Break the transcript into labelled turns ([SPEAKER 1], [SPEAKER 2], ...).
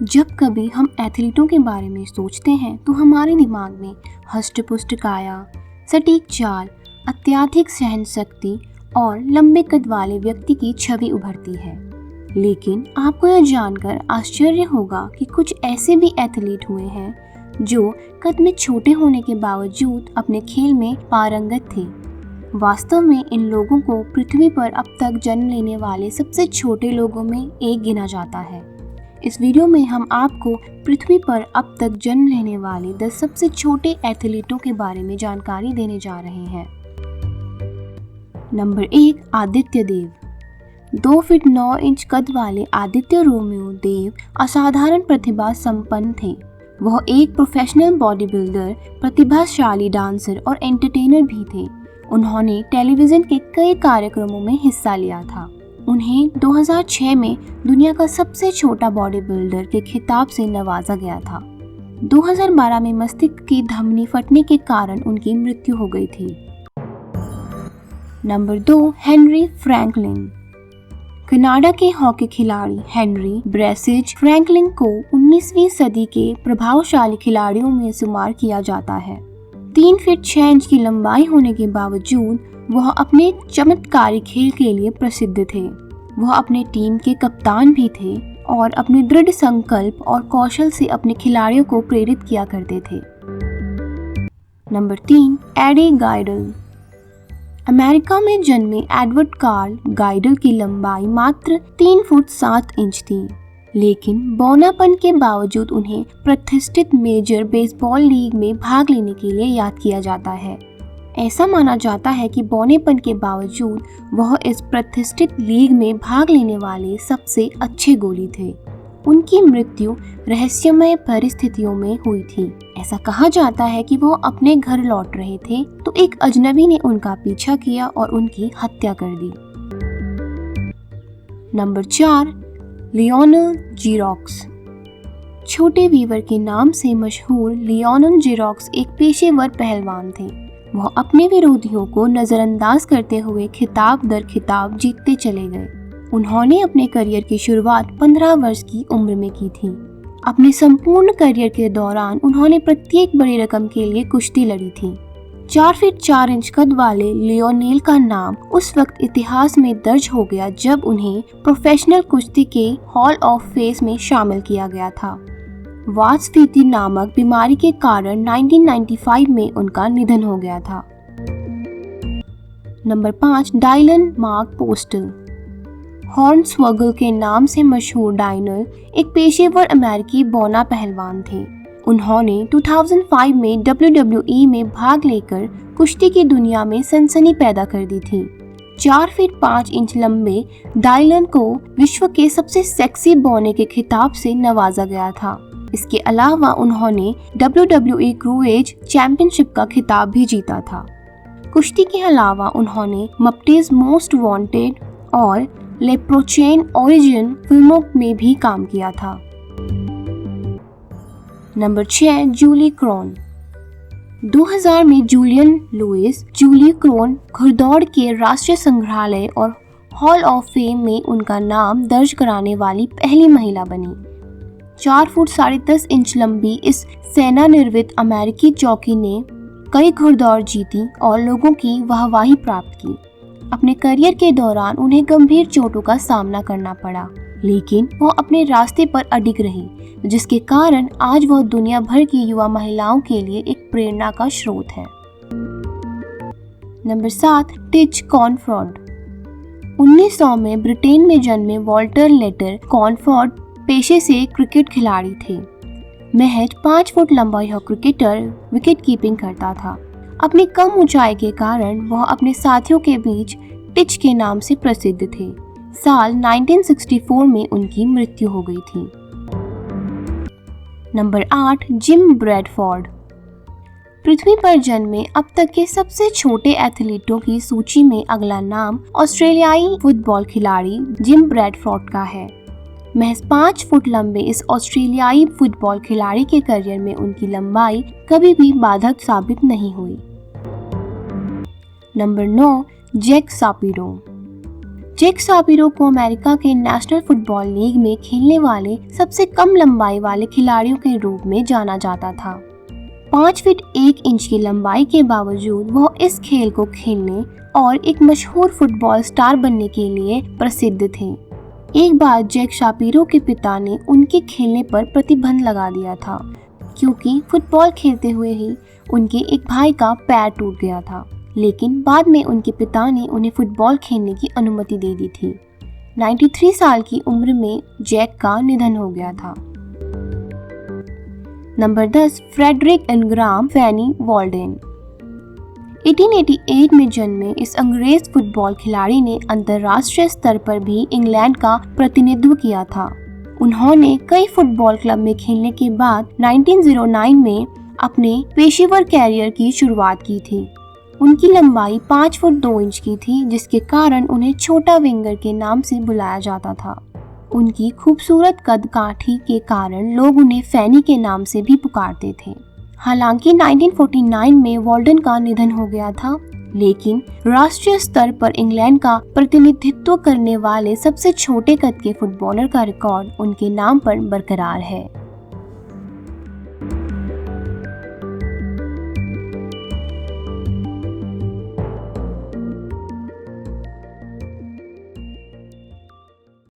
[SPEAKER 1] जब कभी हम एथलीटों के बारे में सोचते हैं तो हमारे दिमाग में हष्ट-पुष्ट काया, सटीक चाल, अत्यधिक सहनशक्ति और लंबे कद वाले व्यक्ति की छवि उभरती है। लेकिन आपको यह जानकर आश्चर्य होगा कि कुछ ऐसे भी एथलीट हुए हैं जो कद में छोटे होने के बावजूद अपने खेल में पारंगत थे। वास्तव में इन लोगों को पृथ्वी पर अब तक जन्म लेने वाले सबसे छोटे लोगों में एक गिना जाता है। इस वीडियो में हम आपको पृथ्वी पर अब तक जन्म लेने वाले 10 सबसे छोटे एथलीटों के बारे में जानकारी देने जा रहे हैं। नंबर 1, आदित्य देव। 2 फीट 9 इंच कद वाले आदित्य रोमियो देव असाधारण प्रतिभा संपन्न थे। वह एक प्रोफेशनल बॉडी बिल्डर, प्रतिभाशाली डांसर और एंटरटेनर भी थे। उन्होंने टेलीविजन के कई कार्यक्रमों में हिस्सा लिया था। उन्हें 2006 में दुनिया का सबसे छोटा बॉडी बिल्डर के खिताब से नवाजा गया था। 2012 में मस्तिष्क की धमनी फटने के कारण उनकी मृत्यु हो गई थी। Number 2, Henry Franklin. कनाडा के हॉकी खिलाड़ी हेनरी ब्रेसिज फ्रैंकलिन को 19वीं सदी के प्रभावशाली खिलाड़ियों में शुमार किया जाता है। 3 फीट 6 इंच की लंबाई होने के बावजूद वह अपने चमत्कारी खेल के लिए प्रसिद्ध थे। वह अपने टीम के कप्तान भी थे और अपने दृढ़ संकल्प और कौशल से अपने खिलाड़ियों को प्रेरित किया करते थे। Number 3, AD गाइडल। अमेरिका में जन्मे एडवर्ड कार्ल गाइडल की लंबाई मात्र 3 फुट 7 इंच थी, लेकिन बौनापन के बावजूद उन्हें प्रतिष्ठित मेजर बेसबॉल लीग में भाग लेने के लिए याद किया जाता है। ऐसा माना जाता है कि बौनेपन के बावजूद वह इस प्रतिष्ठित लीग में भाग लेने वाले सबसे अच्छे गोली थे। उनकी मृत्यु रहस्यमय परिस्थितियों में हुई थी। ऐसा कहा जाता है कि वह अपने घर लौट रहे थे तो एक अजनबी ने उनका पीछा किया और उनकी हत्या कर दी। नंबर 4, लियोनेल जिरोक्स। छोटे वीवर के नाम से मशहूर लियोनेल जिरोक्स एक पेशेवर पहलवान थे। वह अपने विरोधियों को नजरअंदाज करते हुए खिताब दर खिताब जीतते चले गए। उन्होंने अपने करियर की शुरुआत 15 वर्ष की उम्र में की थी। अपने संपूर्ण करियर के दौरान उन्होंने प्रत्येक बड़ी रकम के लिए कुश्ती लड़ी थी। 4 फीट 4 इंच कद वाले लियोनेल का नाम उस वक्त इतिहास में दर्ज हो गया जब उन्हें प्रोफेशनल कुश्ती के हॉल ऑफ फेम में शामिल किया गया था। वातस्फीति नामक बीमारी के कारण 1995 में उनका निधन हो गया था। Number 5, Dylan Mark Postl. Hornswoggle के नाम से मशहूर डायनल एक पेशेवर अमेरिकी बौना पहलवान थे। उन्होंने 2005 में WWE में भाग लेकर कुश्ती की दुनिया में सनसनी पैदा कर दी थी। 4 फीट 5 इंच लंबे डायलन को विश्व के सबसे सेक्सी बौने के खिताब से नवाजा गया था। इसके अलावा उन्होंने WWE क्रूएज चैंपियनशिप का खिताब भी जीता था। कुश्ती के अलावा उन्होंने मप्टीज मोस्ट वांटेड और लेप्रोचेन ओरिजिन फिल्मों में भी काम किया था। Number 6, Jully crown. 2000 में जूलियन लुइस जूली क्रोन घुड़दौड़ के राष्ट्रीय संग्रहालय और हॉल ऑफ फेम में उनका नाम दर्ज कराने वाली पहली महिला बनी। 4 फुट 10.5 इंच लंबी इस सेवानिवृत्त अमेरिकी जॉकी ने कई घुड़दौड़ जीती और लोगों की वाहवाही प्राप्त की। अपने करियर के दौरान उन्हें गंभीर चोटों का सामना करना पड़ा, लेकिन वह अपने रास्ते पर अडिग रही, जिसके कारण आज वह दुनिया भर की युवा महिलाओं के लिए एक प्रेरणा का स्रोत है। Number 7, teach कॉनफोर्ड। 1900 में ब्रिटेन में जन्मे वॉल्टर लेटर कॉनफोर्ड पेशे से क्रिकेट खिलाड़ी थे। महज 5 फुट लंबा यह क्रिकेटर विकेट कीपिंग करता था। अपनी कम ऊंचाई के कारण वह अपने साथियों के बीच टिच के नाम से प्रसिद्ध थे। साल 1964 में उनकी मृत्यु हो गई थी। Number 8, gym Bradford. पृथ्वी पर जन्मे अब तक के सबसे छोटे एथलीटों की सूची में अगला नाम ऑस्ट्रेलियाई फुटबॉल खिलाड़ी जिम ब्रैडफोर्ड का है। महज 5 फुट लंबे इस ऑस्ट्रेलियाई फुटबॉल खिलाड़ी के करियर में उनकी लंबाई कभी भी बाधक साबित नहीं हुई। Number 9, Jack Shapiro. Jack Shapiro को अमेरिका के नेशनल फुटबॉल लीग में खेलने वाले सबसे कम लंबाई वाले खिलाड़ियों के रूप में जाना जाता था। 5 फीट 1 इंच की लंबाई के बावजूद वह इस खेल को खेलने और एक मशहूर फुटबॉल स्टार बनने के लिए प्रसिद्ध थे। एक बार जैक शापिरो के पिता ने उनके खेलने पर प्रतिबंध लगा दिया था, क्योंकि फुटबॉल खेलते हुए ही उनके एक भाई का पैर टूट गया था। लेकिन बाद में उनके पिता ने उन्हें फुटबॉल खेलने की अनुमति दे दी थी। 93 साल की उम्र में जैक का निधन हो गया था। नंबर 10, फ्रेडरिक इनग्राम फैनी वॉल्डेन। 1888 में जन्मे इस अंग्रेज फुटबॉल खिलाड़ी ने अंतर्राष्ट्रीय स्तर पर भी इंग्लैंड का प्रतिनिधित्व किया था। उन्होंने कई फुटबॉल क्लब में खेलने के बाद 1909 में अपने पेशेवर कैरियर की शुरुआत की थी। उनकी लंबाई 5 फुट 2 इंच की थी, जिसके कारण उन्हें छोटा विंगर के नाम से बुलाया जाता था। उनकी खूबसूरत कद काठी के कारण लोग उन्हें फैनी के नाम से भी पुकारते थे। हालांकि 1949 में वॉल्डन का निधन हो गया था, लेकिन राष्ट्रीय स्तर पर इंग्लैंड का प्रतिनिधित्व करने वाले सबसे छोटे कद के फुटबॉलर का रिकॉर्ड उनके नाम पर बरकरार है।